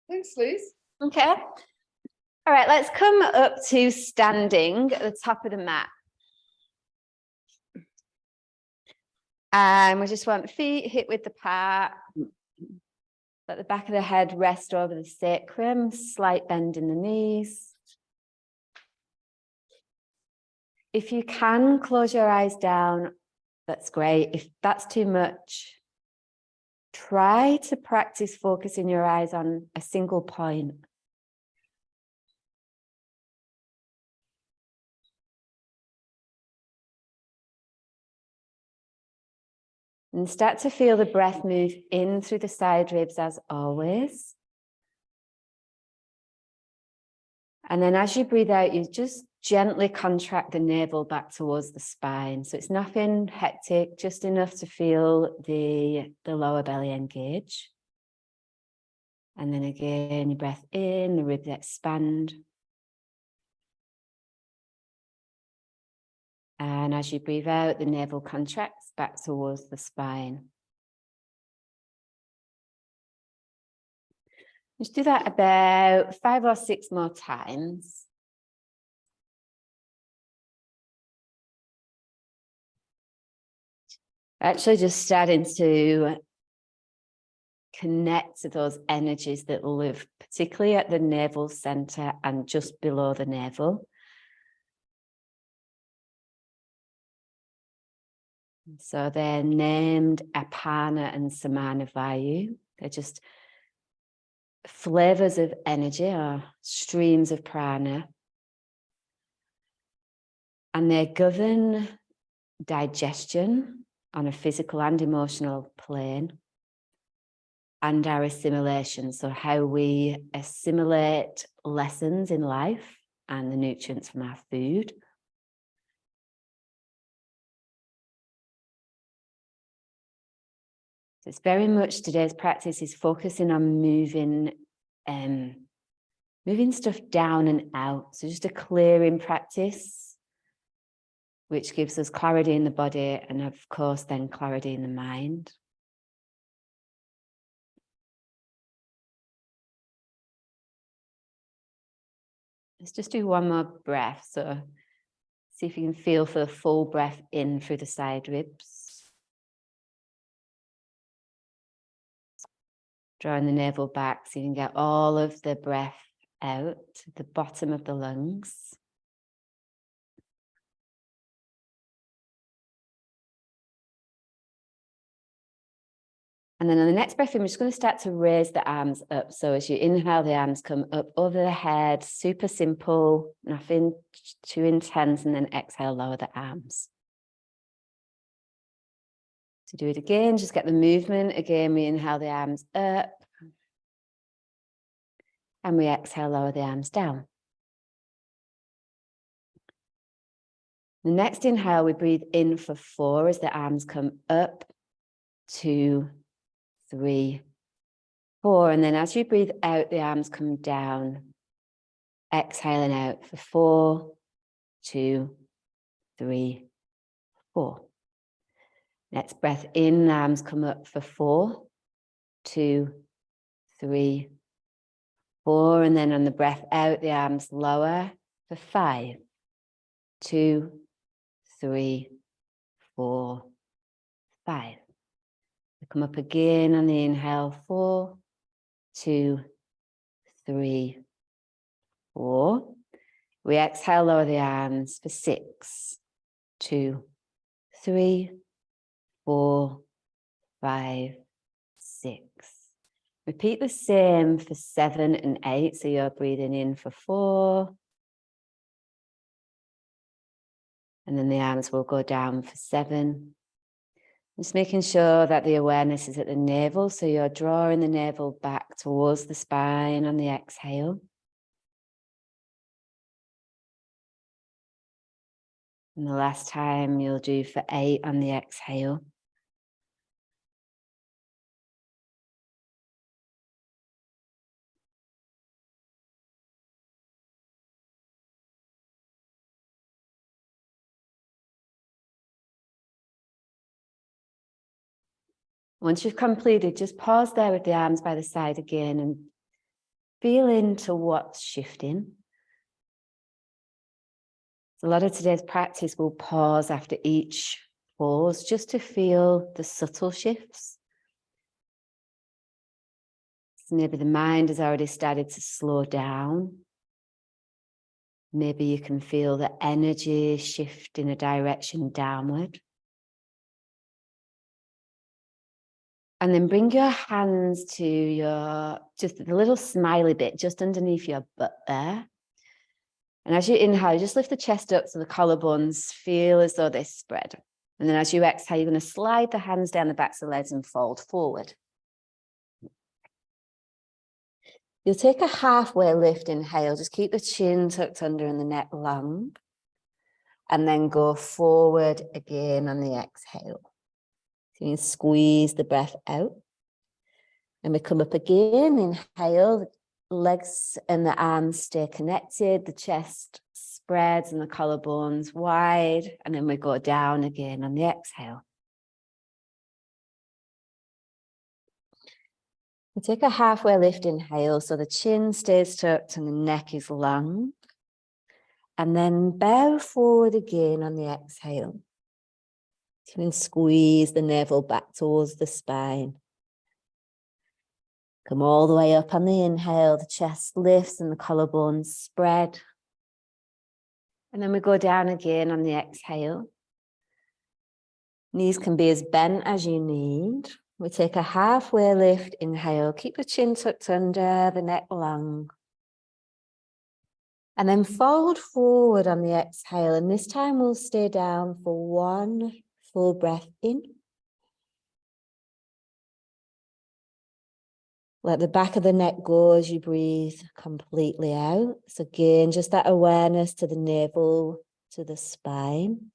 Thanks, Liz. Okay. All right, let's come up to standing at the top of the mat. And we just want the feet hip width apart. Let the back of the head rest over the sacrum, slight bend in the knees. If you can close your eyes down, that's great. If that's too much, try to practice focusing your eyes on a single point. And start to feel the breath move in through the side ribs as always. And then as you breathe out, you just gently contract the navel back towards the spine. So it's nothing hectic, just enough to feel the lower belly engage. And then again, your breath in, the ribs expand. And as you breathe out, the navel contracts back towards the spine. Just do that about 5 or 6 more times. Actually just starting to connect to those energies that live particularly at the navel center and just below the navel. So they're named Apana and Samana Vayu. They're just flavors of energy or streams of prana. And they govern digestion on a physical and emotional plane and our assimilation. So how we assimilate lessons in life and the nutrients from our food. It's very much today's practice is focusing on moving stuff down and out. So just a clearing practice, which gives us clarity in the body and of course then clarity in the mind. Let's just do one more breath. So see if you can feel for the full breath in through the side ribs. Drawing the navel back so you can get all of the breath out to the bottom of the lungs. And then on the next breath in, we're just going to start to raise the arms up. So as you inhale, the arms come up over the head, super simple, nothing too intense, and then exhale, lower the arms. To do it again, just get the movement. Again, we inhale the arms up. And we exhale, lower the arms down. The next inhale, we breathe in for 4 as the arms come up, 2, 3, 4. And then as you breathe out, the arms come down, exhaling out for 4, 2, 3, 4. Next breath in, the arms come up for 4, 2, 3, 4. And then on the breath out, the arms lower for 5, 2, 3, 4, 5. We come up again on the inhale, 4, 2, 3, 4. We exhale, lower the arms for 6, 2, 3, 4, 5, 6. Repeat the same for 7 and 8. So you're breathing in for 4. And then the arms will go down for 7. Just making sure that the awareness is at the navel. So you're drawing the navel back towards the spine on the exhale. And the last time you'll do for 8 on the exhale. Once you've completed, just pause there with the arms by the side again and feel into what's shifting. So a lot of today's practice will pause after each pause just to feel the subtle shifts. So maybe the mind has already started to slow down. Maybe you can feel the energy shift in a direction downward. And then bring your hands to just the little smiley bit just underneath your butt there. And as you inhale, just lift the chest up so the collarbones feel as though they spread. And then as you exhale, you're going to slide the hands down the backs of the legs and fold forward. You'll take a halfway lift, inhale, just keep the chin tucked under and the neck long. And then go forward again on the exhale. So you can squeeze the breath out. And we come up again, inhale, legs and the arms stay connected, the chest spreads and the collarbones wide. And then we go down again on the exhale. We take a halfway lift, inhale, so the chin stays tucked and the neck is long. And then bow forward again on the exhale. You can squeeze the navel back towards the spine. Come all the way up on the inhale, the chest lifts and the collarbones spread. And then we go down again on the exhale. Knees can be as bent as you need. We take a halfway lift, inhale, keep the chin tucked under, the neck long. And then fold forward on the exhale. And this time we'll stay down for one full breath in. Let the back of the neck go as you breathe completely out. So again, just that awareness to the navel, to the spine.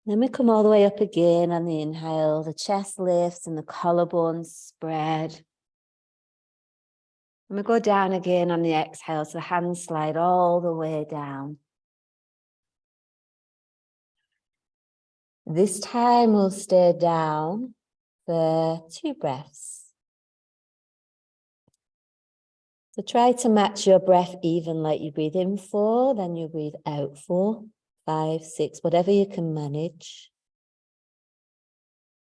Then we come all the way up again on the inhale. The chest lifts and the collarbones spread. And we go down again on the exhale. So the hands slide all the way down. This time we'll stay down for 2 breaths. So try to match your breath even, like you breathe in 4, then you breathe out 4, 5, 6, whatever you can manage.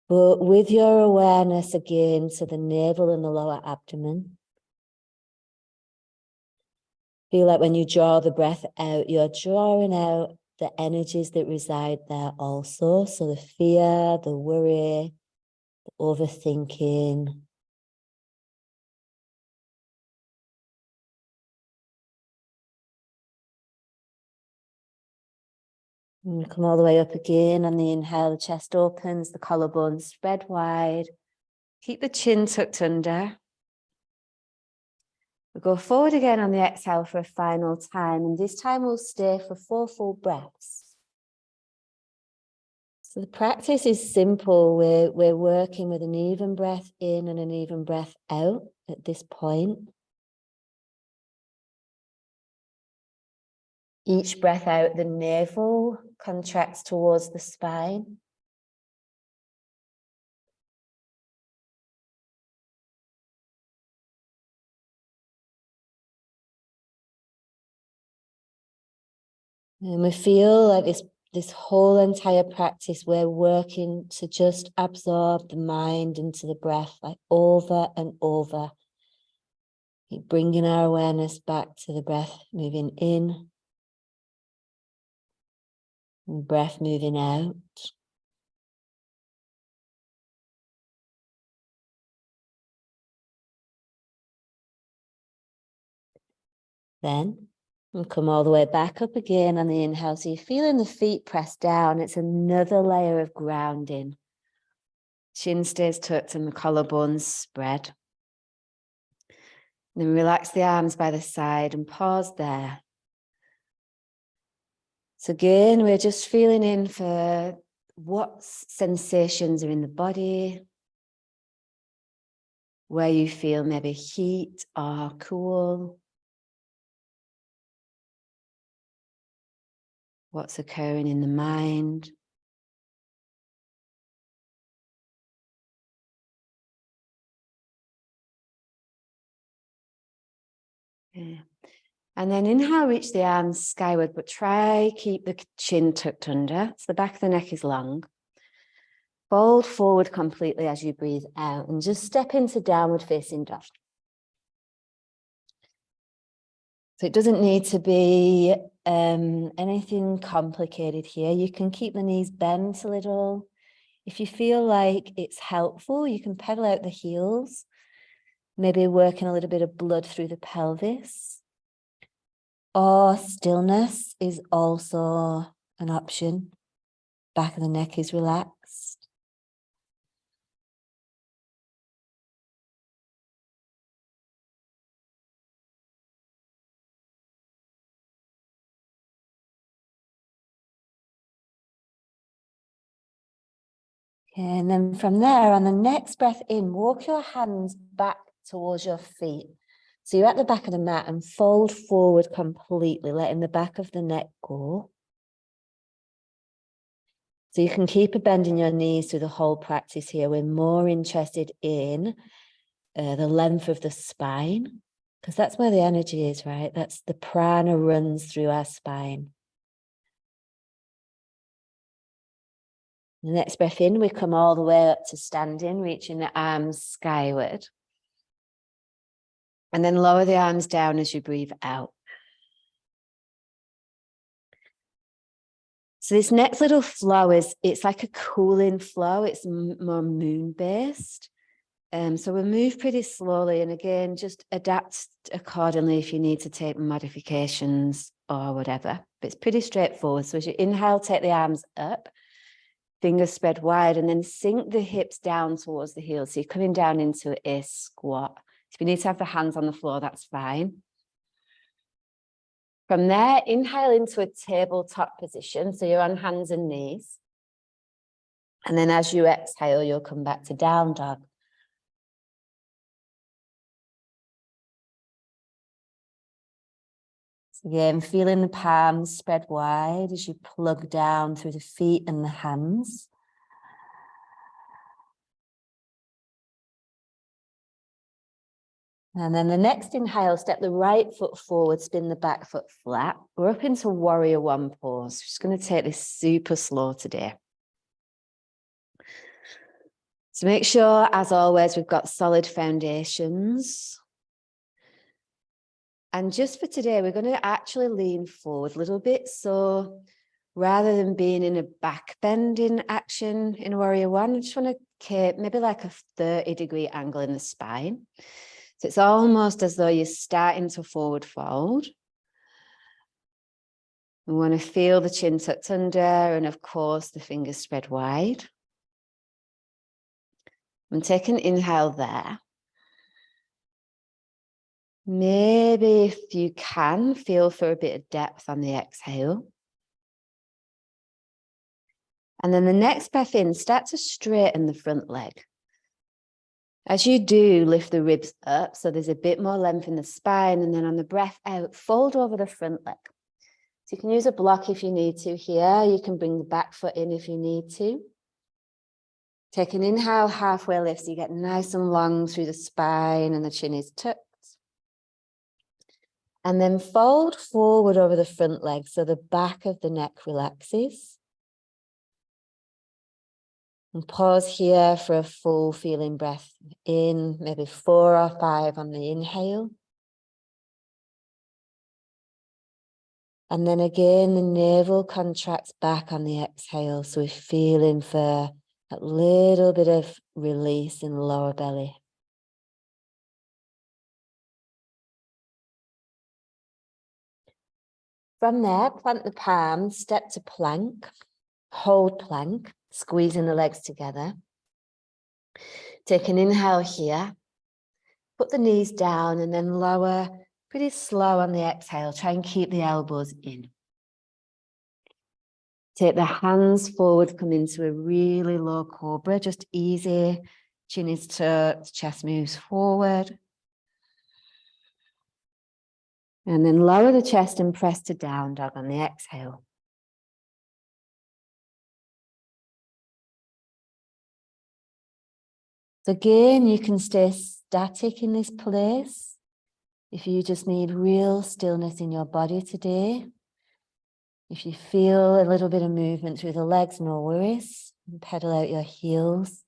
But with your awareness again to the navel and the lower abdomen. Feel like when you draw the breath out, you're drawing out the energies that reside there also. So the fear, the worry, the overthinking. And come all the way up again on the inhale, the chest opens, the collarbones spread wide. Keep the chin tucked under. We go forward again on the exhale for a final time. And this time we'll stay for 4 full breaths. So the practice is simple. We're working with an even breath in and an even breath out at this point. Each breath out, the navel contracts towards the spine. And we feel like this whole entire practice, we're working to just absorb the mind into the breath, like over and over. Keep bringing our awareness back to the breath, moving in. And breath moving out. Then we'll come all the way back up again on the inhale. So you're feeling the feet pressed down. It's another layer of grounding. Chin stays tucked and the collarbones spread. Then relax the arms by the side and pause there. So again, we're just feeling in for what sensations are in the body, where you feel maybe heat or cool. What's occurring in the mind. Yeah. And then inhale, reach the arms skyward, but try keep the chin tucked under. So the back of the neck is long. Fold forward completely as you breathe out and just step into downward facing dog. So it doesn't need to be anything complicated here. You can keep the knees bent a little. If you feel like it's helpful, you can pedal out the heels, maybe working a little bit of blood through the pelvis. Or stillness is also an option. Back of the neck is relaxed. Okay, and then from there, on the next breath in, walk your hands back towards your feet. So you're at the back of the mat and fold forward completely, letting the back of the neck go. So you can keep a bend in your knees through the whole practice here. We're more interested in the length of the spine, because that's where the energy is, right? That's the prana runs through our spine. The next breath in, we come all the way up to standing, reaching the arms skyward. And then lower the arms down as you breathe out. So this next little flow it's like a cooling flow. It's more moon-based. So we'll move pretty slowly. And again, just adapt accordingly if you need to take modifications or whatever. But it's pretty straightforward. So as you inhale, take the arms up. Fingers spread wide, and then sink the hips down towards the heels. So you're coming down into a squat. If you need to have the hands on the floor, that's fine. From there, inhale into a tabletop position. So you're on hands and knees. And then as you exhale, you'll come back to down dog. So again, feeling the palms spread wide as you plug down through the feet and the hands. And then the next inhale, step the right foot forward, spin the back foot flat. We're up into warrior one pose. Just going to take this super slow today. So make sure, as always, we've got solid foundations. And just for today, we're going to actually lean forward a little bit. So rather than being in a back bending action in warrior one, I just want to keep maybe like a 30-degree angle in the spine. So it's almost as though you're starting to forward fold. We want to feel the chin tucked under and, of course, the fingers spread wide. And take an inhale there. Maybe if you can, feel for a bit of depth on the exhale. And then the next breath in, start to straighten the front leg. As you do, lift the ribs up, so there's a bit more length in the spine, and then on the breath out, fold over the front leg. So you can use a block if you need to here. You can bring the back foot in if you need to. Take an inhale, halfway lift, so you get nice and long through the spine and the chin is tucked. And then fold forward over the front leg, so the back of the neck relaxes. And pause here for a full feeling breath in, maybe 4 or 5 on the inhale. And then again, the navel contracts back on the exhale. So we're feeling for a little bit of release in the lower belly. From there, plant the palms, step to plank, hold plank, squeezing the legs together. Take an inhale here. Put the knees down and then lower pretty slow on the exhale. Try and keep the elbows in. Take the hands forward, come into a really low cobra, just easy. Chin is tucked, chest moves forward. And then lower the chest and press to down dog on the exhale. So again, you can stay static in this place. If you just need real stillness in your body today, if you feel a little bit of movement through the legs, no worries. Pedal out your heels.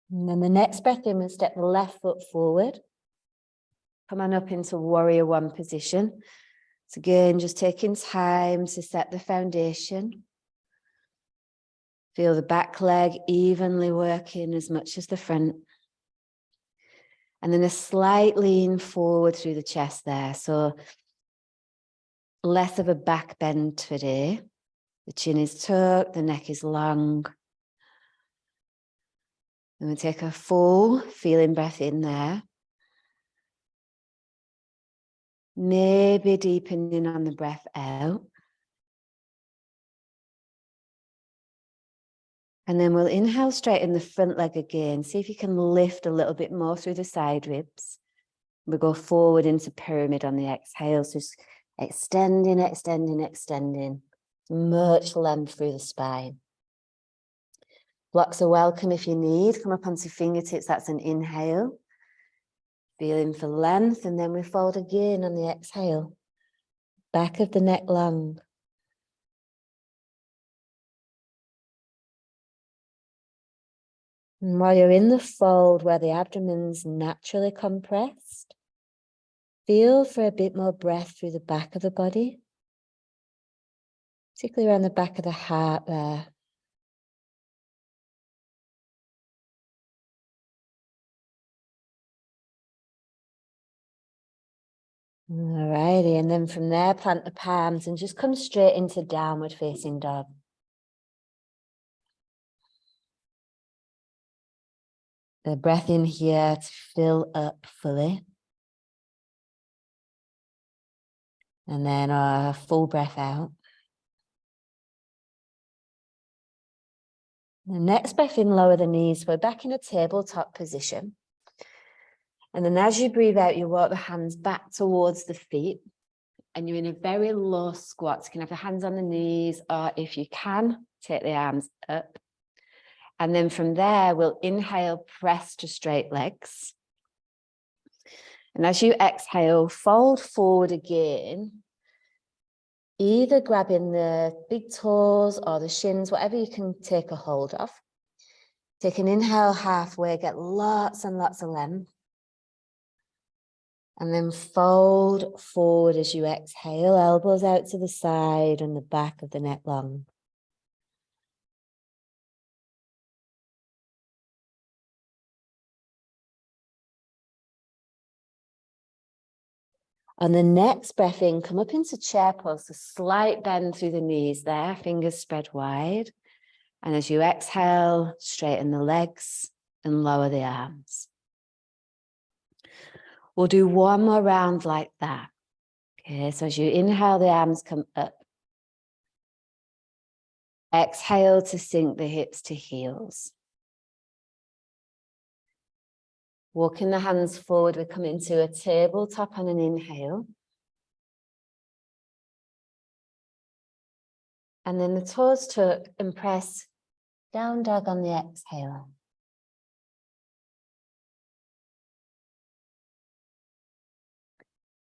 And then the next breath in, we'll step the left foot forward. Come on up into warrior one position. So again, just taking time to set the foundation. Feel the back leg evenly working as much as the front. And then a slight lean forward through the chest there. So less of a back bend today. The chin is tucked, the neck is long. And we take a full feeling breath in there. Maybe deepening on the breath out. And then we'll inhale, straighten the front leg again. See if you can lift a little bit more through the side ribs. We go forward into pyramid on the exhale. So just extending, extending, extending. Much length through the spine. Blocks are welcome if you need. Come up onto fingertips, that's an inhale. Feeling for length, and then we fold again on the exhale. Back of the neck long. And while you're in the fold where the abdomen's naturally compressed, feel for a bit more breath through the back of the body, particularly around the back of the heart there. Alrighty, and then from there, plant the palms and just come straight into downward facing dog. The breath in here to fill up fully. And then a full breath out. The next breath in, lower the knees. We're back in a tabletop position. And then as you breathe out, you walk the hands back towards the feet. And you're in a very low squat. So you can have the hands on the knees, or if you can, take the arms up. And then from there, we'll inhale, press to straight legs. And as you exhale, fold forward again, either grabbing the big toes or the shins, whatever you can take a hold of. Take an inhale halfway, get lots and lots of length. And then fold forward as you exhale, elbows out to the side and the back of the neck long. On the next breath in, come up into chair pose, a slight bend through the knees there, fingers spread wide. And as you exhale, straighten the legs and lower the arms. We'll do one more round like that. Okay, so as you inhale, the arms come up. Exhale to sink the hips to heels. Walking the hands forward, we come into a tabletop on an inhale. And then the toes tuck and press down dog on the exhale.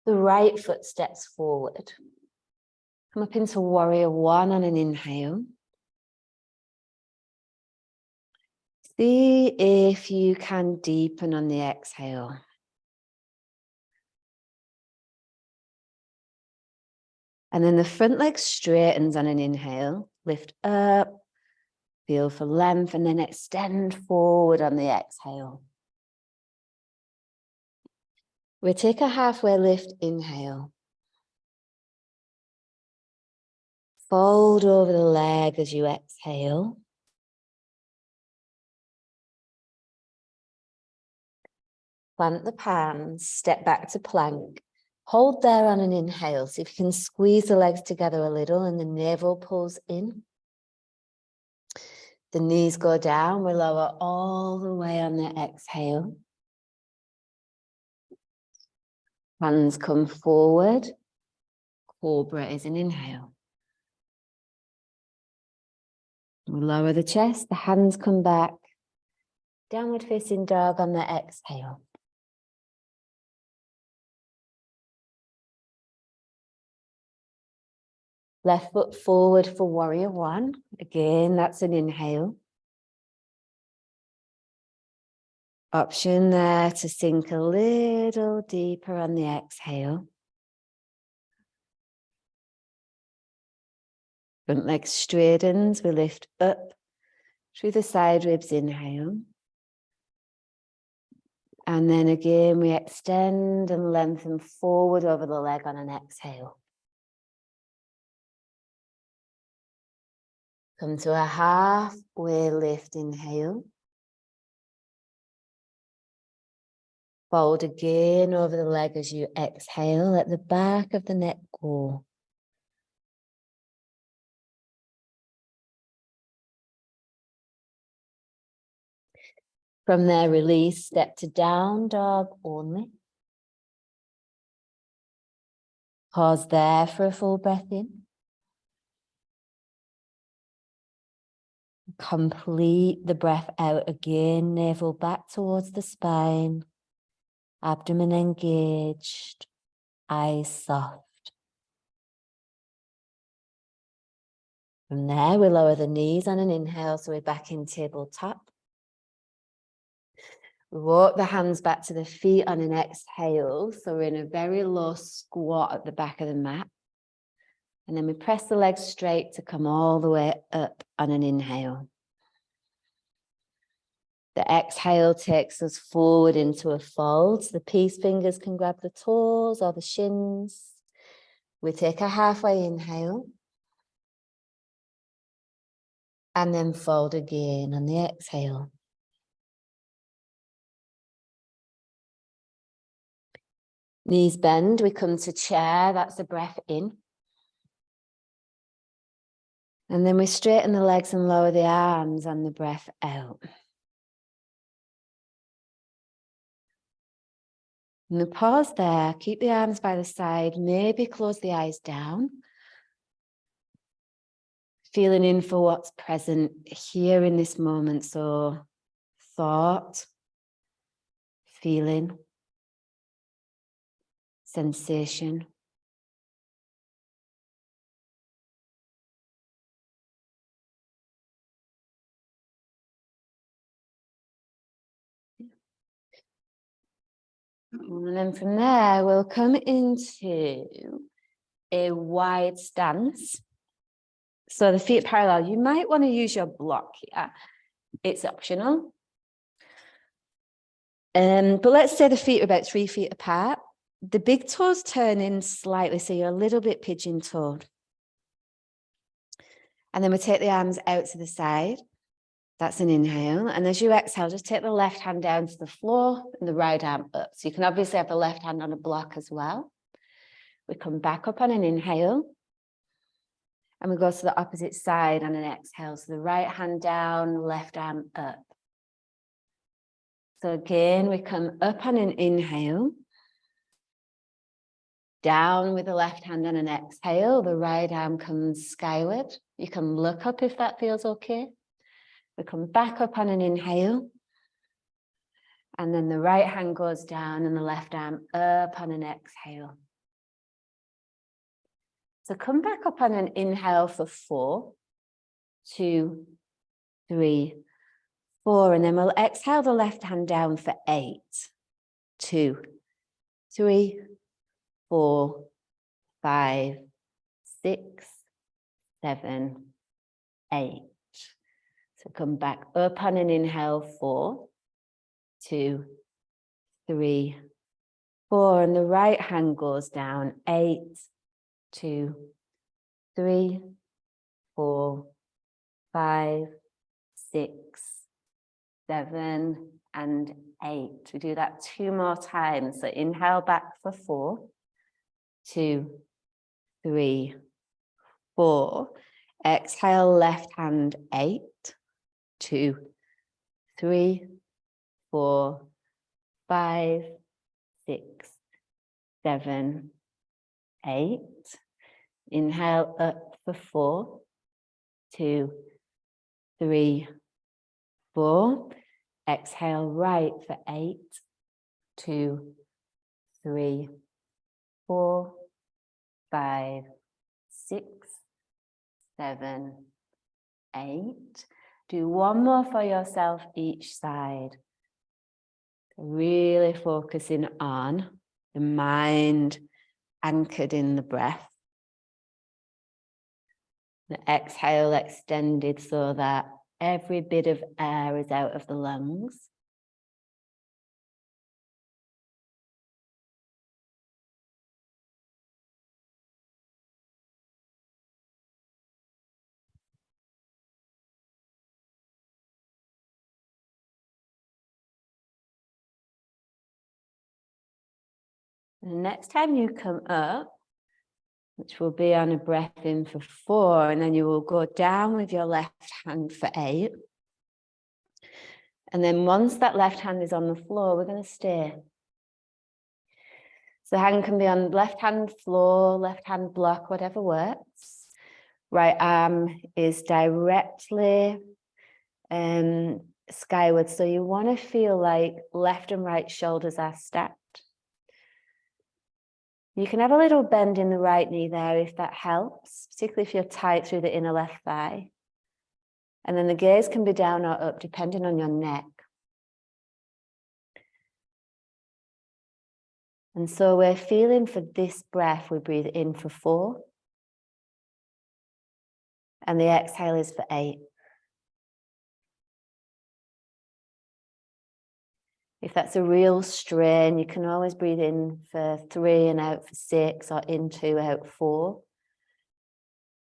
The right foot steps forward. Come up into warrior one on an inhale. See if you can deepen on the exhale. And then the front leg straightens on an inhale. Lift up, feel for length, and then extend forward on the exhale. We take a halfway lift, inhale. Fold over the leg as you exhale. Plant the palms, step back to plank. Hold there on an inhale. See if you can squeeze the legs together a little and the navel pulls in. The knees go down. We lower all the way on the exhale. Hands come forward. Cobra is an inhale. We'll lower the chest, the hands come back. Downward facing dog on the exhale. Left foot forward for warrior one. Again, that's an inhale. Option there to sink a little deeper on the exhale. Front leg straightens, we lift up through the side ribs, inhale. And then again, we extend and lengthen forward over the leg on an exhale. Come to a halfway lift, inhale. Fold again over the leg as you exhale. Let the back of the neck go. From there, release, step to down dog only. Pause there for a full breath in. Complete the breath out again, navel back towards the spine, abdomen engaged, eyes soft. From there, we lower the knees on an inhale, so we're back in tabletop. We walk the hands back to the feet on an exhale, so we're in a very low squat at the back of the mat. And then we press the legs straight to come all the way up on an inhale. The exhale takes us forward into a fold. So the peace fingers can grab the toes or the shins. We take a halfway inhale. And then fold again on the exhale. Knees bend, we come to chair, that's the breath in. And then we straighten the legs and lower the arms on the breath out. And the pause there, keep the arms by the side, maybe close the eyes down. Feeling in for what's present here in this moment. So thought, feeling, sensation. And then from there, we'll come into a wide stance. So the feet parallel. You might want to use your block here. It's optional. But let's say the feet are about 3 feet apart. The big toes turn in slightly, so you're a little bit pigeon-toed. And then we take the arms out to the side. That's an inhale. And as you exhale, just take the left hand down to the floor and the right arm up. So you can obviously have the left hand on a block as well. We come back up on an inhale. And we go to the opposite side on an exhale. So the right hand down, left arm up. So again, we come up on an inhale. Down with the left hand on an exhale. The right arm comes skyward. You can look up if that feels okay. We come back up on an inhale. And then the right hand goes down and the left arm up on an exhale. So come back up on an inhale for 4, 2, 3, 4. And then we'll exhale the left hand down for 8, 2, 3, 4, 5, 6, 7, 8. So come back up on an inhale, 4, 2, 3, 4. And the right hand goes down, 8, 2, 3, 4, 5, 6, 7, and 8. We do that 2 more times. So inhale back for 4, 2, 3, 4. Exhale, left hand, 8, 2, 3, 4, 5, 6, 7, 8. Inhale up for 4, 2, 3, 4. Exhale right for 8, 2, 3, 4, 5, 6, 7, 8. Do one more for yourself each side. Really focusing on the mind anchored in the breath. The exhale extended so that every bit of air is out of the lungs. And the next time you come up, which will be on a breath in for 4, and then you will go down with your left hand for 8. And then once that left hand is on the floor, we're going to stay. So the hand can be on left hand floor, left hand block, whatever works. Right arm is directly skyward. So you want to feel like left and right shoulders are stacked. You can have a little bend in the right knee there if that helps, particularly if you're tight through the inner left thigh. And then the gaze can be down or up depending on your neck. And so we're feeling for this breath, we breathe in for 4. And the exhale is for 8. If that's a real strain, you can always breathe in for 3 and out for 6, or in 2, out 4.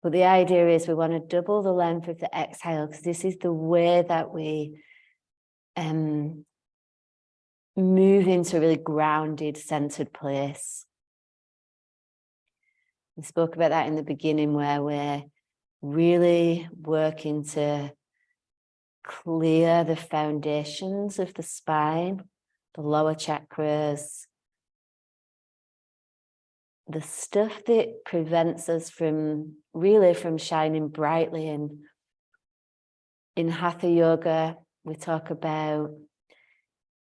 But the idea is we want to double the length of the exhale, because this is the way that we move into a really grounded, centered place. We spoke about that in the beginning, where we're really working to clear the foundations of the spine, the lower chakras, the stuff that prevents us from shining brightly. And in Hatha yoga, we talk about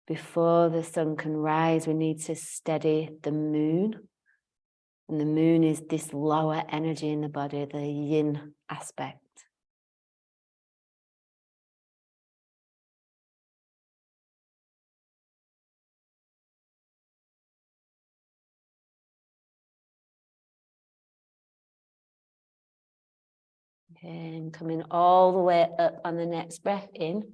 before the sun can rise, we need to steady the moon. And the moon is this lower energy in the body, the yin aspect. Okay, and coming all the way up on the next breath in.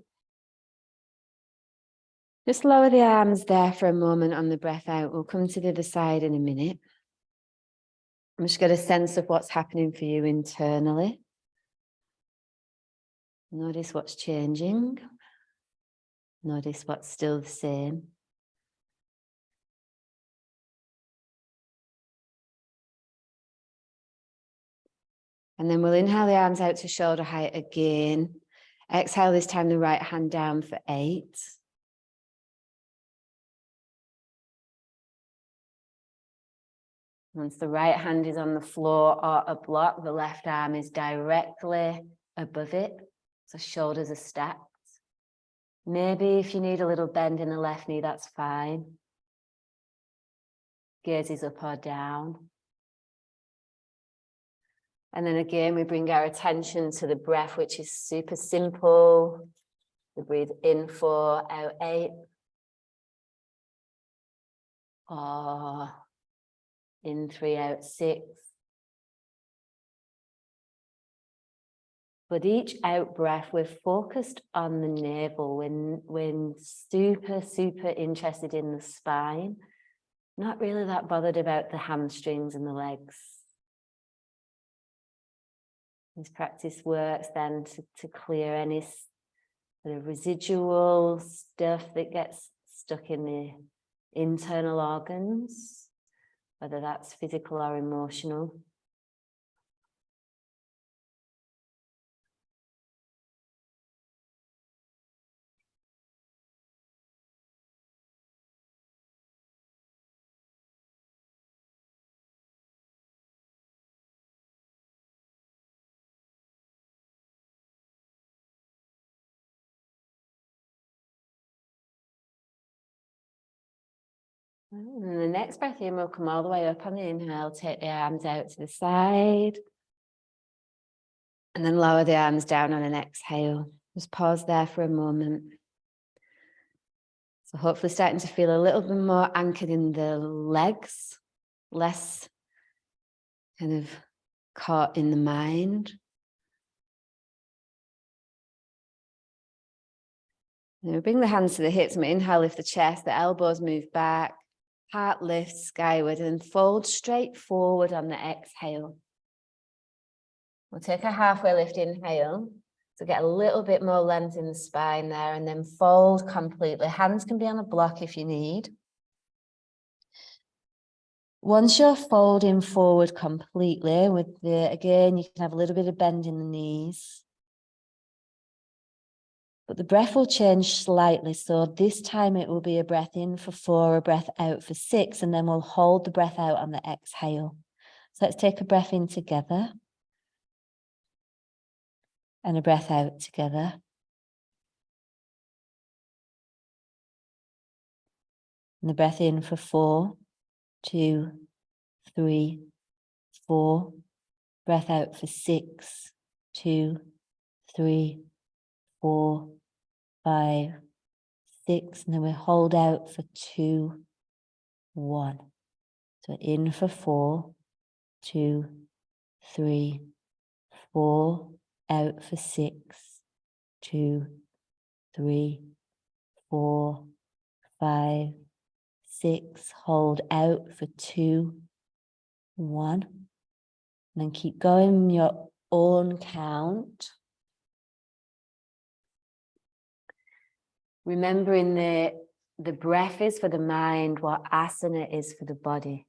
Just lower the arms there for a moment on the breath out. We'll come to the other side in a minute. I'm just get a sense of what's happening for you internally. Notice what's changing. Notice what's still the same. And then we'll inhale the arms out to shoulder height again. Exhale this time the right hand down for 8. Once the right hand is on the floor or a block, the left arm is directly above it. So shoulders are stacked. Maybe if you need a little bend in the left knee, that's fine. Gaze is up or down. And then again, we bring our attention to the breath, which is super simple. We breathe in 4, out 8. Or in 3, out 6. But each out breath, we're focused on the navel. We're super, super interested in the spine. Not really that bothered about the hamstrings and the legs. This practice works then to clear any sort of residual stuff that gets stuck in the internal organs, whether that's physical or emotional. And the next breath in, we'll come all the way up on the inhale, take the arms out to the side. And then lower the arms down on an exhale. Just pause there for a moment. So hopefully starting to feel a little bit more anchored in the legs, less kind of caught in the mind. Now bring the hands to the hips. And inhale, lift the chest, the elbows move back, heart lifts skyward, and fold straight forward on the exhale. We'll take a halfway lift inhale to get a little bit more length in the spine there, and then fold completely. Hands can be on a block if you need. Once you're folding forward completely, again, you can have a little bit of bend in the knees. But the breath will change slightly. So this time it will be a breath in for 4, a breath out for 6, and then we'll hold the breath out on the exhale. So let's take a breath in together. And a breath out together. And the breath in for 4, 2, 3, 4. Breath out for 6, 2, 3, 4, 5, 6. And then we hold out for 2, 1. So in for 4, 2, 3, 4. Out for 6, 2, 3, 4, 5, 6. Hold out for 2, 1. And then keep going your own count. Remembering the breath is for the mind, what asana is for the body.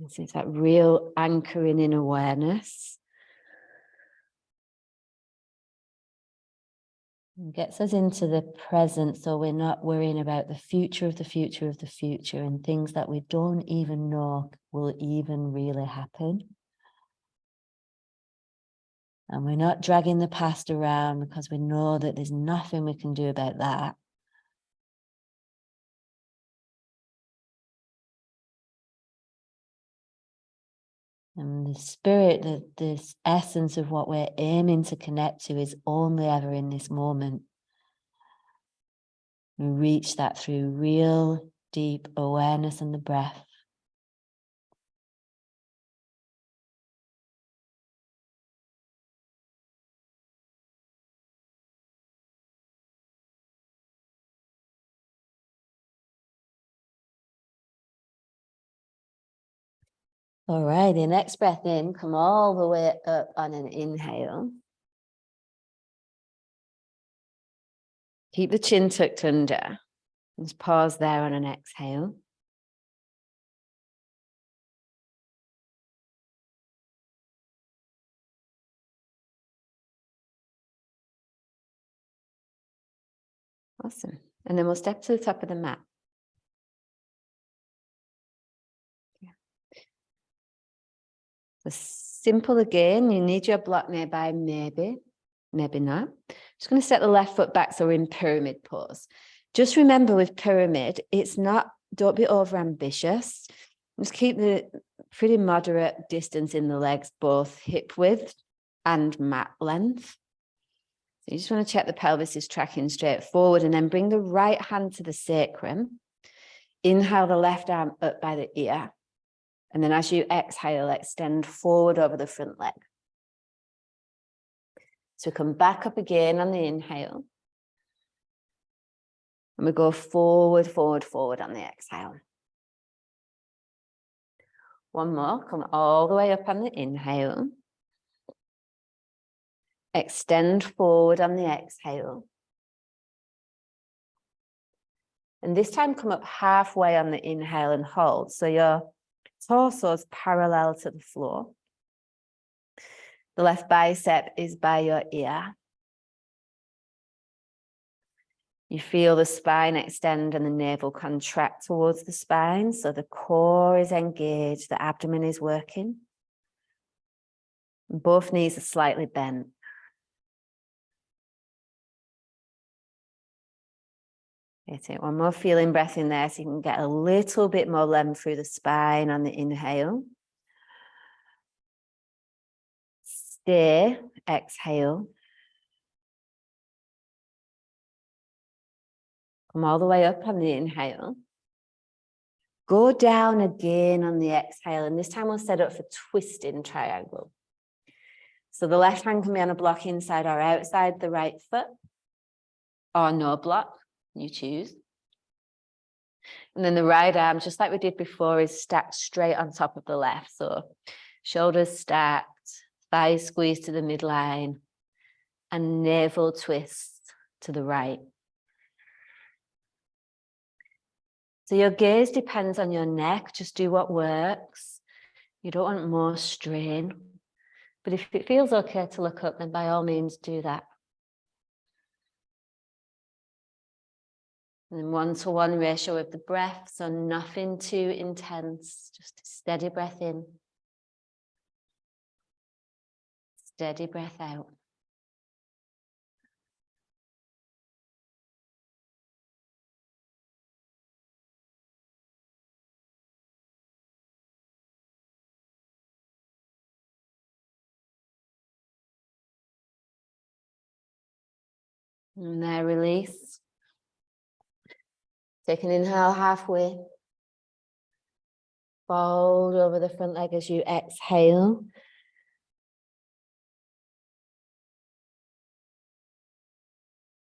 This is that real anchoring in awareness. It gets us into the present, so we're not worrying about the future of the future of the future and things that we don't even know will even really happen. And we're not dragging the past around because we know that there's nothing we can do about that. And the spirit, this essence of what we're aiming to connect to is only ever in this moment. We reach that through real deep awareness and the breath. All right, the next breath in, come all the way up on an inhale. Keep the chin tucked under. Just pause there on an exhale. Awesome. And then we'll step to the top of the mat. So simple again. You need your block nearby, maybe not. Just going to set the left foot back so we're in pyramid pose. Just remember with pyramid, don't be over ambitious. Just keep the pretty moderate distance in the legs, both hip width and mat length. So you just want to check the pelvis is tracking straight forward, and then bring the right hand to the sacrum. Inhale the left arm up by the ear. And then as you exhale, extend forward over the front leg. So come back up again on the inhale. And we go forward, forward, forward on the exhale. One more, come all the way up on the inhale. Extend forward on the exhale. And this time come up halfway on the inhale and hold. So your torso is parallel to the floor. The left bicep is by your ear. You feel the spine extend and the navel contract towards the spine. So the core is engaged, the abdomen is working. Both knees are slightly bent. Okay, take one more feeling breath in there so you can get a little bit more length through the spine on the inhale. Stay, exhale. Come all the way up on the inhale. Go down again on the exhale, and this time we'll set up for twisting triangle. So the left hand can be on a block inside or outside the right foot, or no block, you choose. And then the right arm, just like we did before, is stacked straight on top of the left. So shoulders stacked, thighs squeezed to the midline, and navel twist to the right. So your gaze depends on your neck. Just do what works. You don't want more strain. But if it feels okay to look up, then by all means do that. And then 1-to-1 ratio with the breath. So nothing too intense. Just a steady breath in. Steady breath out. And there, release. Take an inhale halfway. Fold over the front leg as you exhale.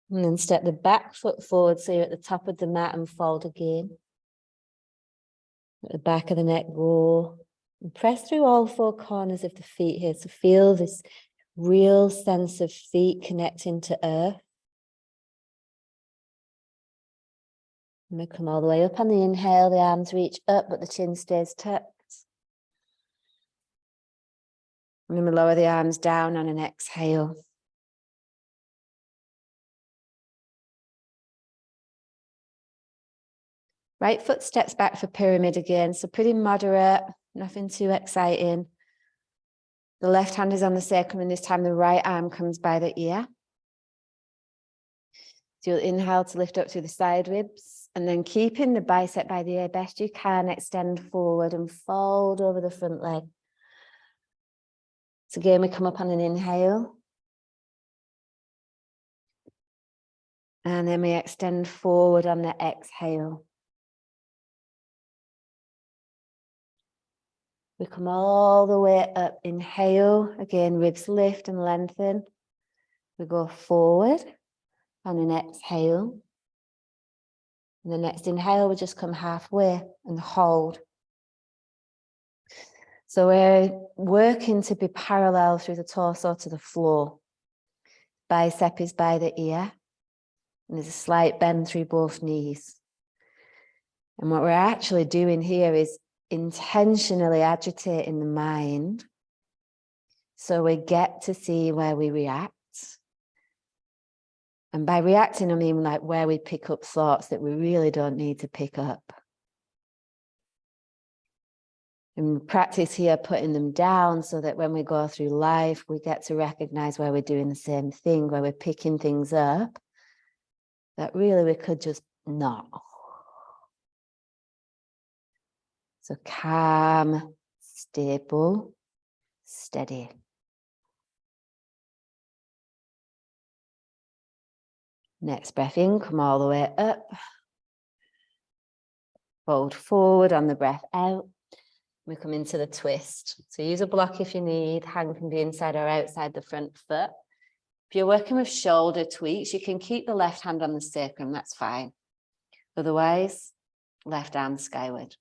And then step the back foot forward so you're at the top of the mat and fold again. At the back of the neck, go. And press through all four corners of the feet here to feel this real sense of feet connecting to earth. And we come all the way up on the inhale, the arms reach up, but the chin stays tucked. And then we lower the arms down on an exhale. Right foot steps back for pyramid again, so pretty moderate, nothing too exciting. The left hand is on the sacrum, and this time the right arm comes by the ear. So you'll inhale to lift up through the side ribs, and then keeping the bicep by the ear best you can, extend forward and fold over the front leg. So again, we come up on an inhale. And then we extend forward on the exhale. We come all the way up, inhale, again, ribs lift and lengthen. We go forward on an exhale. And the next inhale, we just come halfway and hold. So we're working to be parallel through the torso to the floor. Bicep is by the ear. And there's a slight bend through both knees. And what we're actually doing here is intentionally agitating the mind so we get to see where we react. And by reacting, I mean like where we pick up thoughts that we really don't need to pick up. And practice here putting them down so that when we go through life, we get to recognize where we're doing the same thing, where we're picking things up that really we could just not. So calm, stable, steady. Next breath in, come all the way up. Fold forward on the breath out. We come into the twist. So use a block if you need. Hand can be inside or outside the front foot. If you're working with shoulder tweaks, you can keep the left hand on the sacrum, that's fine. Otherwise, left arm skyward.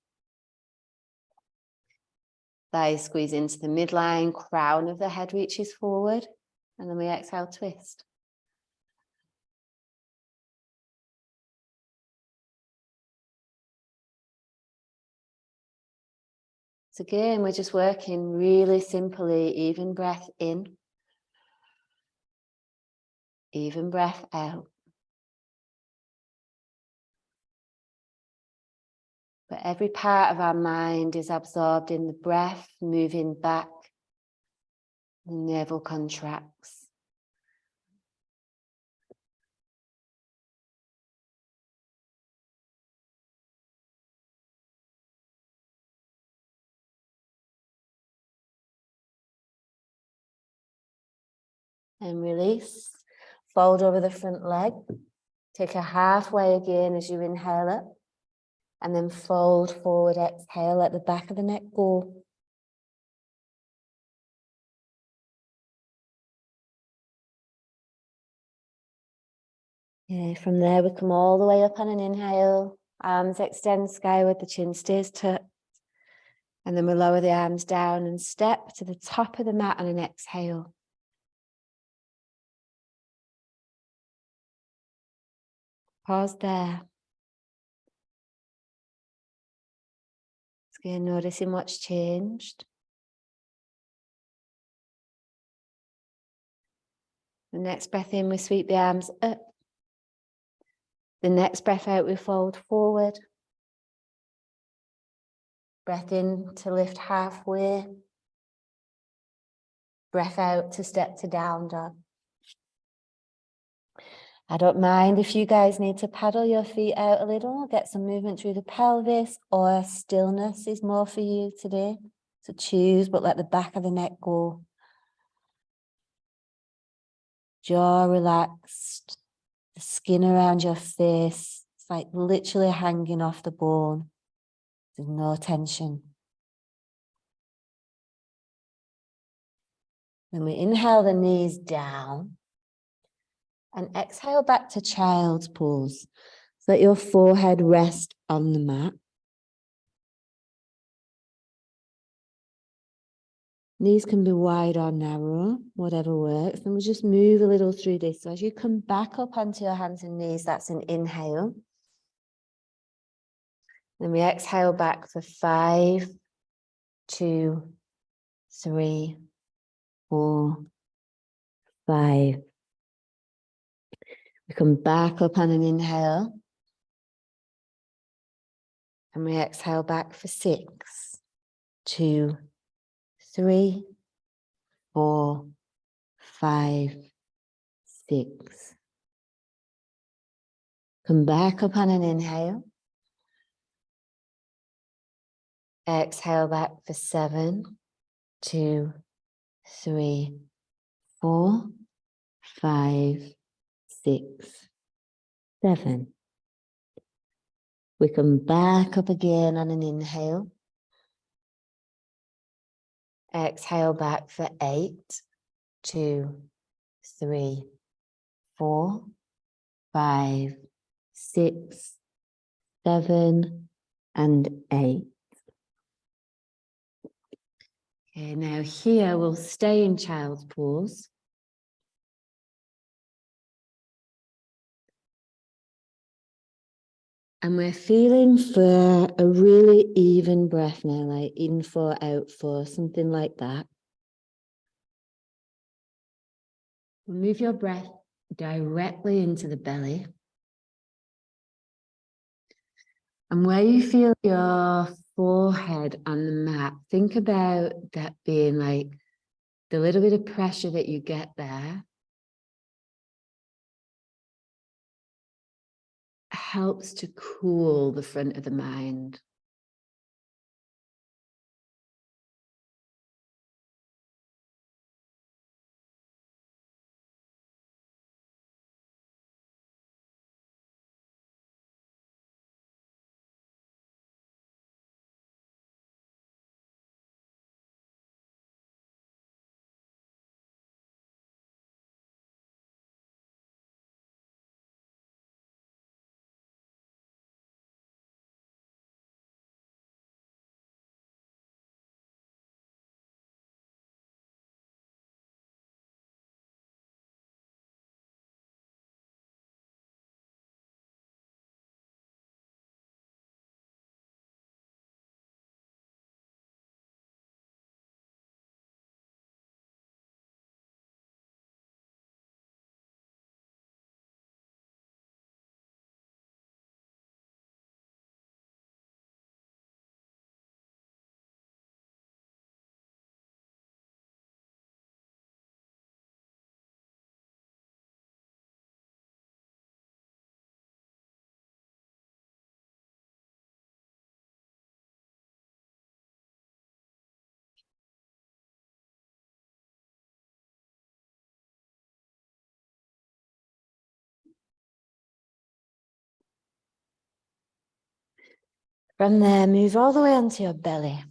Thighs squeeze into the midline, crown of the head reaches forward, and then we exhale, twist. So again, we're just working really simply, even breath in, even breath out. But every part of our mind is absorbed in the breath, moving back. The navel contracts. And release. Fold over the front leg. Take a halfway again as you inhale it. And then fold forward, exhale, let the back of the neck go. Yeah, from there we come all the way up on an inhale. Arms extend skyward, the chin stays tucked. And then we lower the arms down and step to the top of the mat on an exhale. Pause there. Again, noticing what's changed. The next breath in, we sweep the arms up. The next breath out, we fold forward. Breath in to lift halfway. Breath out to step to down dog. I don't mind if you guys need to paddle your feet out a little, get some movement through the pelvis, or stillness is more for you today. So choose, but let the back of the neck go. Jaw relaxed, the skin around your face, it's like literally hanging off the bone. There's no tension. When we inhale the knees down and exhale back to child's pose. So let your forehead rest on the mat. Knees can be wide or narrow, whatever works. And we'll just move a little through this. So as you come back up onto your hands and knees, that's an inhale. Then we exhale back for 5, 2, 3, 4, 5. We come back up on an inhale. And we exhale back for 6, 2, 3, 4, 5, 6. Come back up on an inhale. Exhale back for 7, 2, 3, 4, 5, 6, 7. We come back up again on an inhale. Exhale back for 8, 2, 3, 4, 5, 6, 7, and 8. Okay, now here we'll stay in child's pose. And we're feeling for a really even breath now, like in 4, out 4, something like that. Move your breath directly into the belly. And where you feel your forehead on the mat, think about that being like the little bit of pressure that you get there helps to cool the front of the mind. From there, move all the way onto your belly.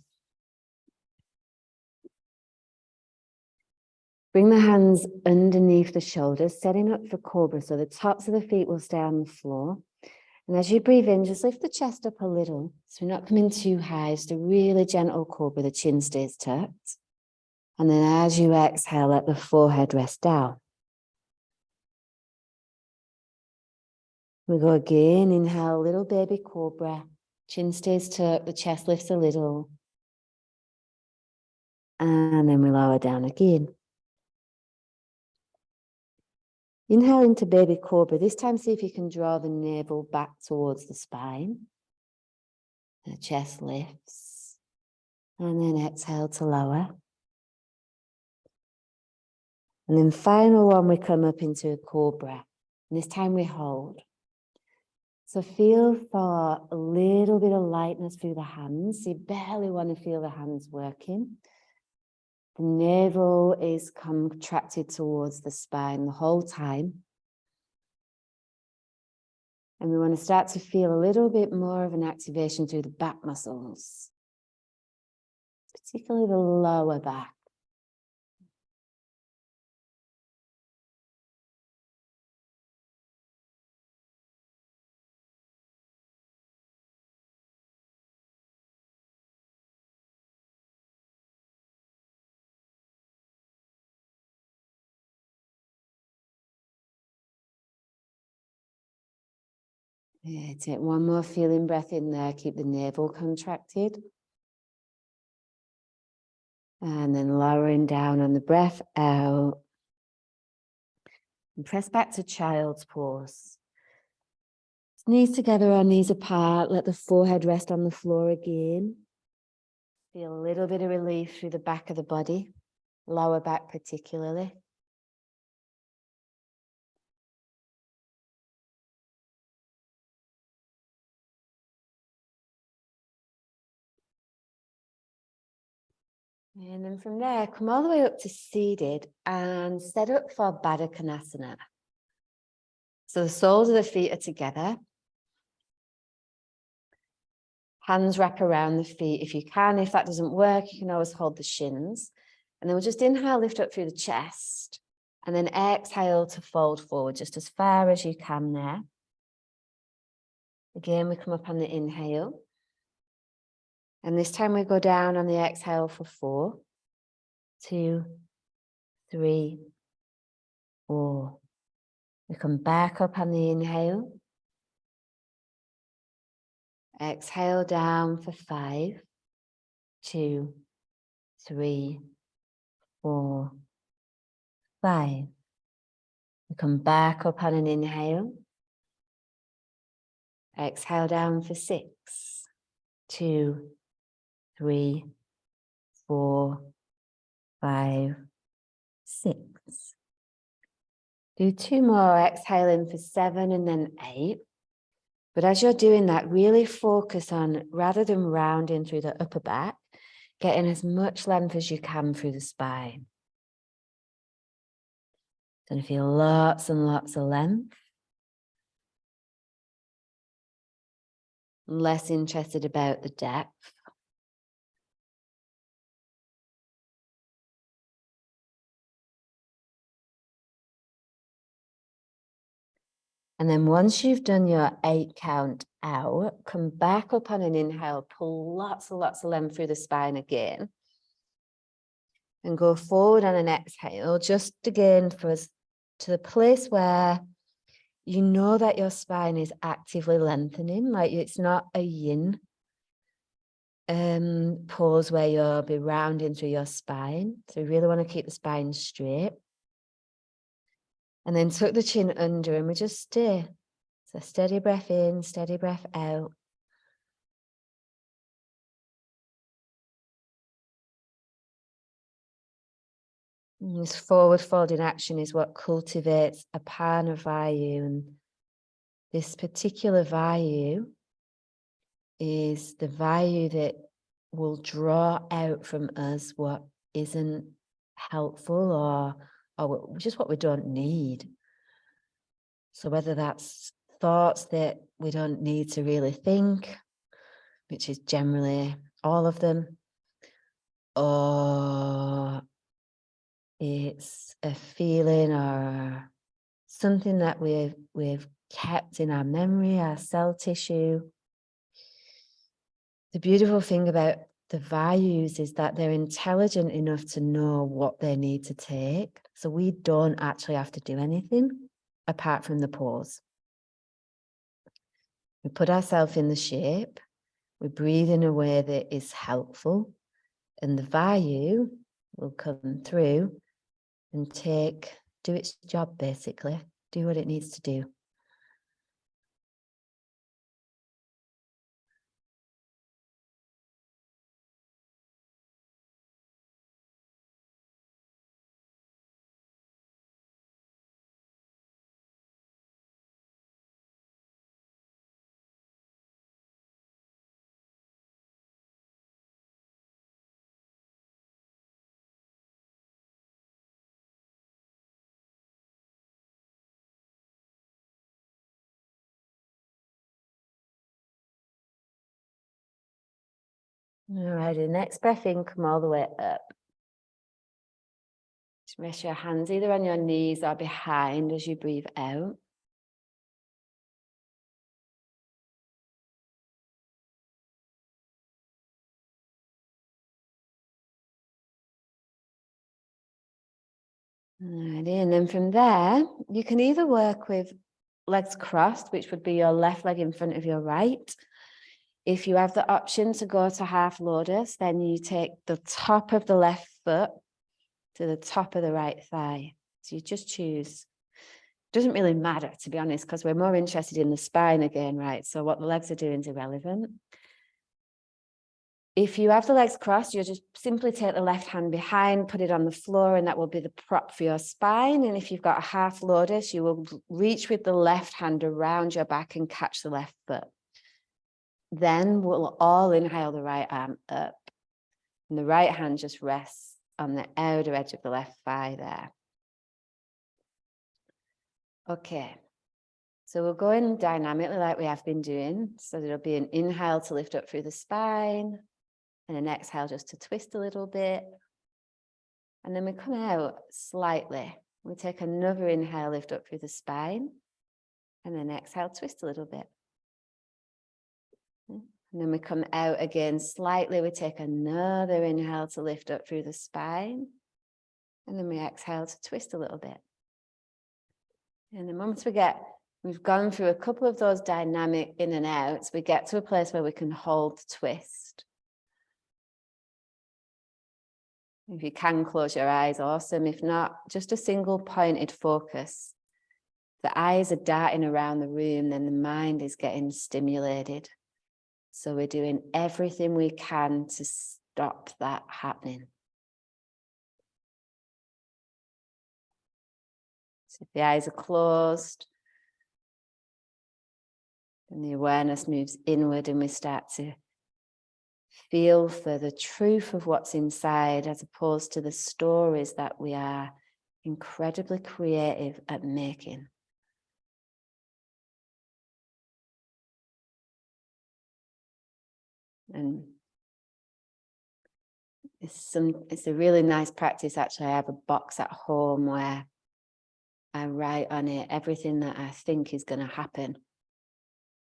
Bring the hands underneath the shoulders, setting up for cobra. So the tops of the feet will stay on the floor. And as you breathe in, just lift the chest up a little. So we're not coming too high, just a really gentle cobra, the chin stays tucked. And then as you exhale, let the forehead rest down. We go again, inhale, little baby cobra. Chin stays tucked, the chest lifts a little. And then we lower down again. Inhale into baby cobra. This time, see if you can draw the navel back towards the spine. The chest lifts. And then exhale to lower. And then final one, we come up into a cobra. And this time we hold. So feel for a little bit of lightness through the hands. You barely want to feel the hands working. The navel is contracted towards the spine the whole time. And we want to start to feel a little bit more of an activation through the back muscles, particularly the lower back. Yeah, take one more feeling breath in there. Keep the navel contracted. And then lowering down on the breath out. And press back to child's pose. Knees together or knees apart. Let the forehead rest on the floor again. Feel a little bit of relief through the back of the body, lower back particularly. And then from there, come all the way up to seated and set up for Baddha Konasana. So the soles of the feet are together. Hands wrap around the feet if you can. If that doesn't work, you can always hold the shins. And then we'll just inhale, lift up through the chest. And then exhale to fold forward just as far as you can there. Again, we come up on the inhale. And this time we go down on the exhale for 4, 2, 3, 4. We come back up on the inhale. Exhale down for 5, 2, 3, 4, 5. We come back up on an inhale. Exhale down for 6, 2, 3, 4, 5, 6. Do 2 more, exhaling for 7 and then 8. But as you're doing that, really focus on, rather than rounding through the upper back, getting as much length as you can through the spine. Going to feel lots and lots of length. I'm less interested about the depth. And then once you've done your 8 count out, come back up on an inhale, pull lots and lots of length through the spine again. And go forward on an exhale, just again for us to the place where you know that your spine is actively lengthening, like it's not a yin pose where you'll be rounding through your spine. So you really want to keep the spine straight. And then tuck the chin under and we just stay. So steady breath in, steady breath out. And this forward folding action is what cultivates apana vayu. And this particular vayu is the vayu that will draw out from us what isn't helpful or just what we don't need. So whether that's thoughts that we don't need to really think, which is generally all of them, or it's a feeling or something that we've kept in our memory, our cell tissue. The beautiful thing about the values is that they're intelligent enough to know what they need to take. So we don't actually have to do anything apart from the pause. We put ourselves in the shape, we breathe in a way that is helpful, and the value will come through and do its job, basically, do what it needs to do. All right, the next breath in, come all the way up. Just rest your hands either on your knees or behind as you breathe out. Alrighty, and then from there, you can either work with legs crossed, which would be your left leg in front of your right. If you have the option to go to half lotus, then you take the top of the left foot to the top of the right thigh. So you just choose. Doesn't really matter, to be honest, because we're more interested in the spine again, right? So what the legs are doing is irrelevant. If you have the legs crossed, you'll just simply take the left hand behind, put it on the floor, and that will be the prop for your spine. And if you've got a half lotus, you will reach with the left hand around your back and catch the left foot. Then we'll all inhale the right arm up, and the right hand just rests on the outer edge of the left thigh there. Okay, so we'll go in dynamically like we have been doing. So there'll be an inhale to lift up through the spine, and an exhale just to twist a little bit. And then we come out slightly. We take another inhale, lift up through the spine, and then exhale, twist a little bit. And then we come out again slightly. We take another inhale to lift up through the spine. And then we exhale to twist a little bit. And then once we've gone through a couple of those dynamic in and outs, we get to a place where we can hold the twist. If you can close your eyes, awesome. If not, just a single pointed focus. The eyes are darting around the room, then the mind is getting stimulated. So we're doing everything we can to stop that happening. So if the eyes are closed, then the awareness moves inward and we start to feel for the truth of what's inside as opposed to the stories that we are incredibly creative at making. And it's a really nice practice, actually. I have a box at home where I write on it everything that I think is going to happen,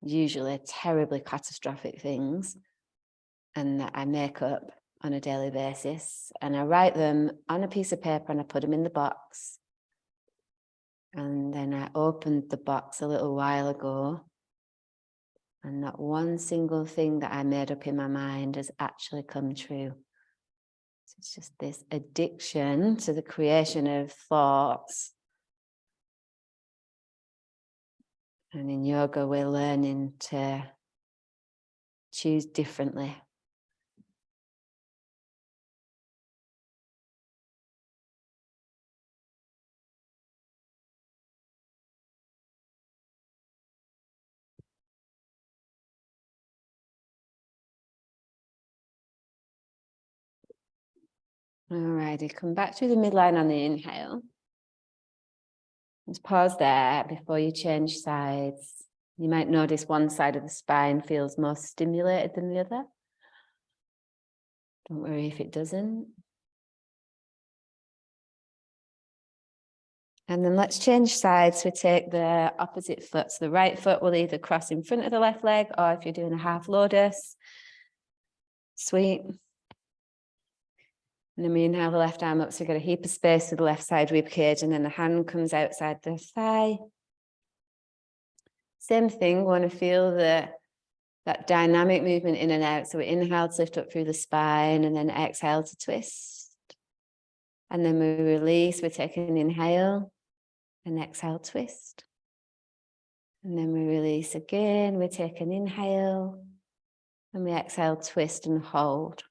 usually terribly catastrophic things, and that I make up on a daily basis. And I write them on a piece of paper and I put them in the box. And then I opened the box a little while ago, and not one single thing that I made up in my mind has actually come true. So it's just this addiction to the creation of thoughts. And in yoga, we're learning to choose differently. All righty, come back to the midline on the inhale. Just pause there before you change sides. You might notice one side of the spine feels more stimulated than the other. Don't worry if it doesn't. And then let's change sides. We take the opposite foot. So the right foot will either cross in front of the left leg, or if you're doing a half lotus, sweet. And then we inhale the left arm up, so we've got a heap of space to the left side rib cage, and then the hand comes outside the thigh. Same thing, we want to feel that dynamic movement in and out. So we inhale to lift up through the spine, and then exhale to twist. And then we release, we take an inhale, and exhale, twist. And then we release again, we take an inhale, and we exhale, twist and hold.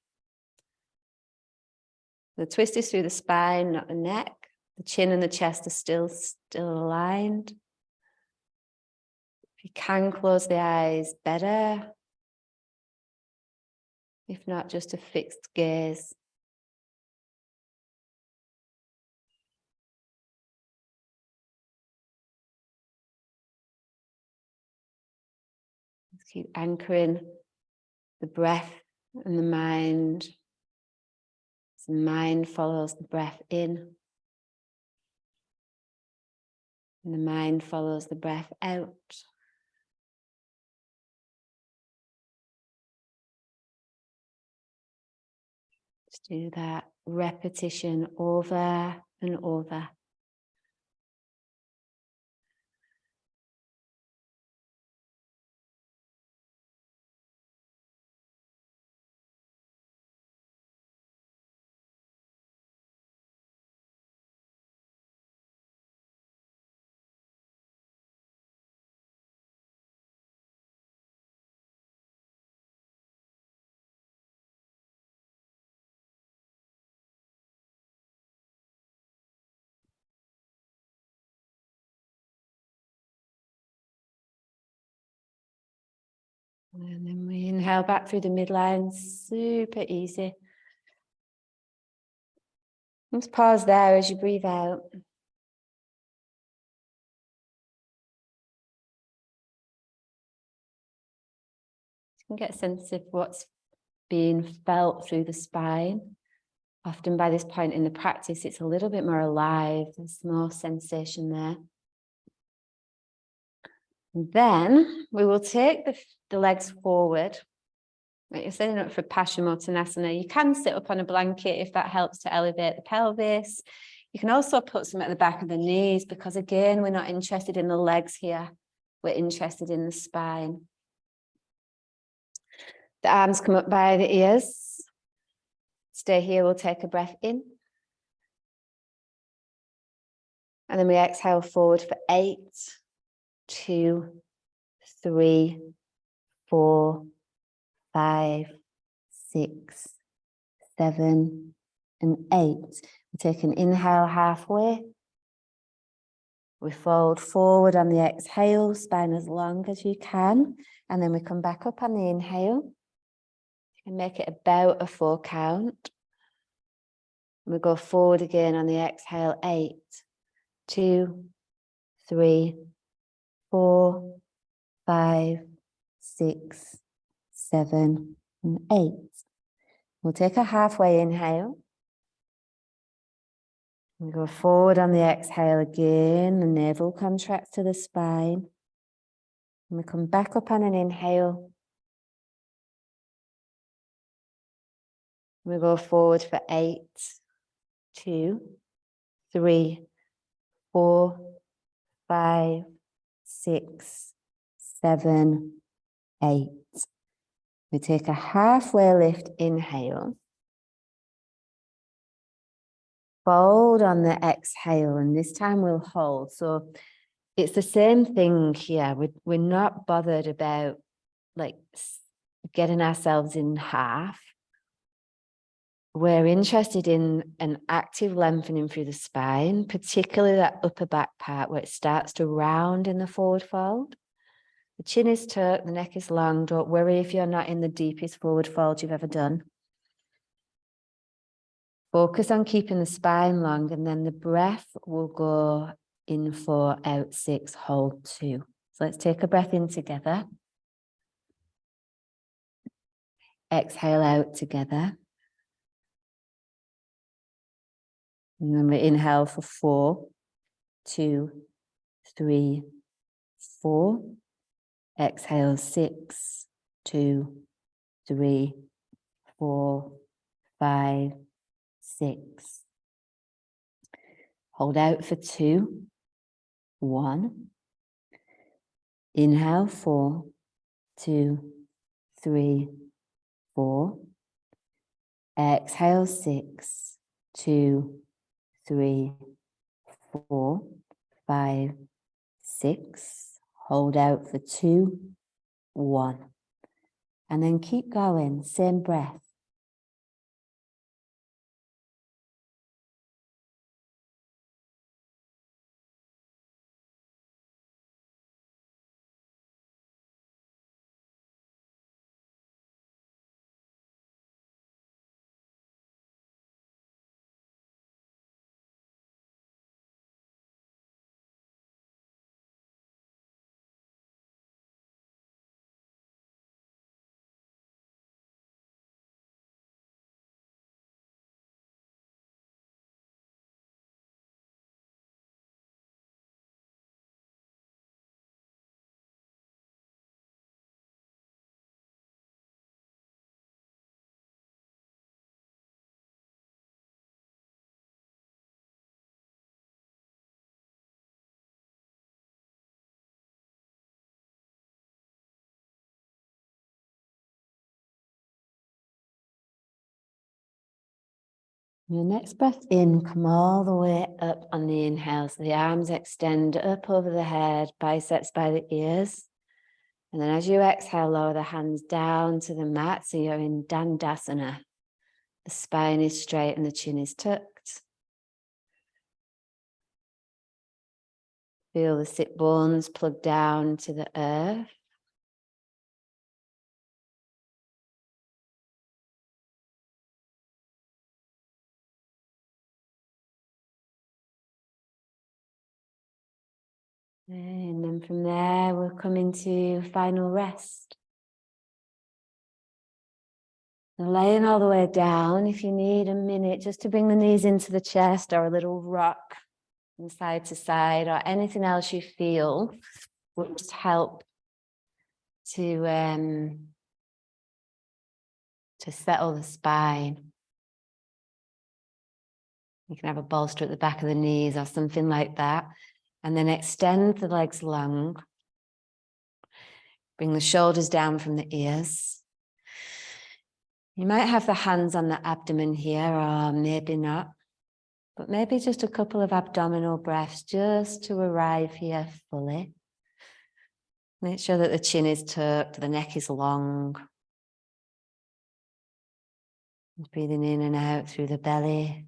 The twist is through the spine, not the neck. The chin and the chest are still aligned. If you can close the eyes, better. If not, just a fixed gaze. Let's keep anchoring the breath and the mind. The mind follows the breath in, and the mind follows the breath out. Just do that repetition over and over. And then we inhale back through the midline, super easy. Just pause there as you breathe out. You can get a sense of what's being felt through the spine. Often by this point in the practice, it's a little bit more alive. There's more sensation there. And then we will take the legs forward. Like you're setting up for Paschimottanasana. You can sit up on a blanket if that helps to elevate the pelvis. You can also put some at the back of the knees, because again, we're not interested in the legs here. We're interested in the spine. The arms come up by the ears. Stay here, we'll take a breath in. And then we exhale forward for 8, 2, 3, 4, 5, 6, 7, and 8. We take an inhale halfway. We fold forward on the exhale, spine as long as you can. And then we come back up on the inhale. And make it about a 4 count. We go forward again on the exhale, 8, 2, 3, 4, 5, 6, 7, and 8. We'll take a halfway inhale. We go forward on the exhale again, the navel contracts to the spine. And we come back up on an inhale. We go forward for 8, 2, 3, 4, 5, 6, 7, 8. We take a halfway lift inhale. Fold on the exhale, and this time we'll hold. So it's the same thing here. We're not bothered about like getting ourselves in half. We're interested in an active lengthening through the spine, particularly that upper back part where it starts to round in the forward fold. The chin is tucked, the neck is long. Don't worry if you're not in the deepest forward fold you've ever done. Focus on keeping the spine long, and then the breath will go in 4, out 6, hold 2. It's So let's take a breath in together. Exhale out together. And then we inhale for 4, 2, 3, 4. Exhale 6, 2, 3, 4, 5, 6. Hold out for 2, 1. Inhale 4, 2, 3, 4. Exhale 6, 2, 3, 4, 5, 6. Hold out for 2, 1. And then keep going, same breath. Your next breath in, come all the way up on the inhale. So the arms extend up over the head, biceps by the ears. And then as you exhale, lower the hands down to the mat. So you're in Dandasana. The spine is straight and the chin is tucked. Feel the sit bones plug down to the earth. And then from there, we'll come into final rest. And laying all the way down, if you need a minute, just to bring the knees into the chest or a little rock from side to side or anything else you feel would just help to settle the spine. You can have a bolster at the back of the knees or something like that. And then extend the legs long. Bring the shoulders down from the ears. You might have the hands on the abdomen here, or maybe not. But maybe just a couple of abdominal breaths just to arrive here fully. Make sure that the chin is tucked, the neck is long. Breathing in and out through the belly.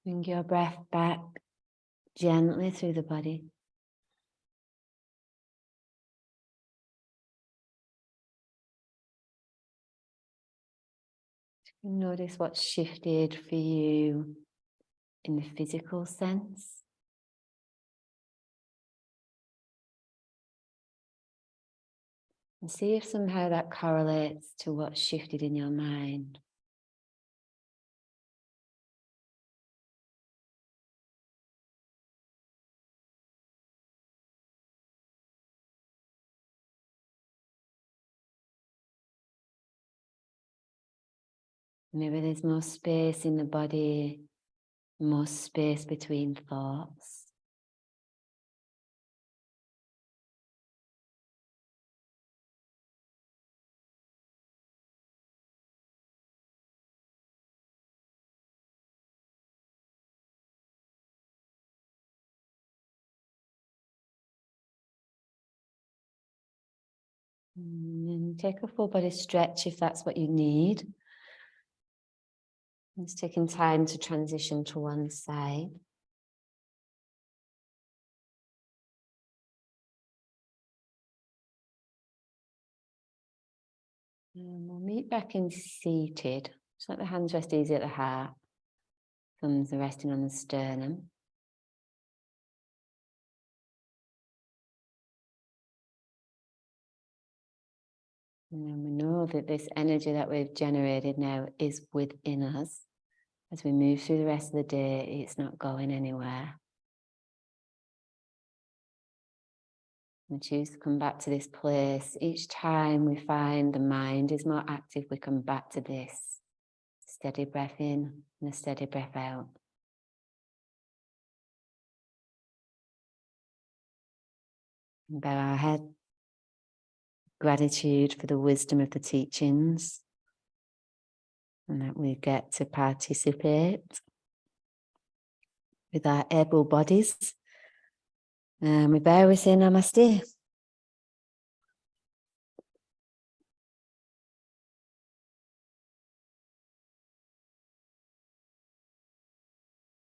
Bring your breath back gently through the body. Notice what's shifted for you in the physical sense. And see if somehow that correlates to what's shifted in your mind. Maybe there's more space in the body, more space between thoughts. And then take a full body stretch if that's what you need. Just taking time to transition to one side. And we'll meet back in seated. Just let the hands rest easy at the heart. Thumbs are resting on the sternum. And then we know that this energy that we've generated now is within us. As we move through the rest of the day, it's not going anywhere. We choose to come back to this place. Each time we find the mind is more active, we come back to this. Steady breath in and a steady breath out. And bow our head. Gratitude for the wisdom of the teachings and that we get to participate with our able bodies. And we bow, we say namaste.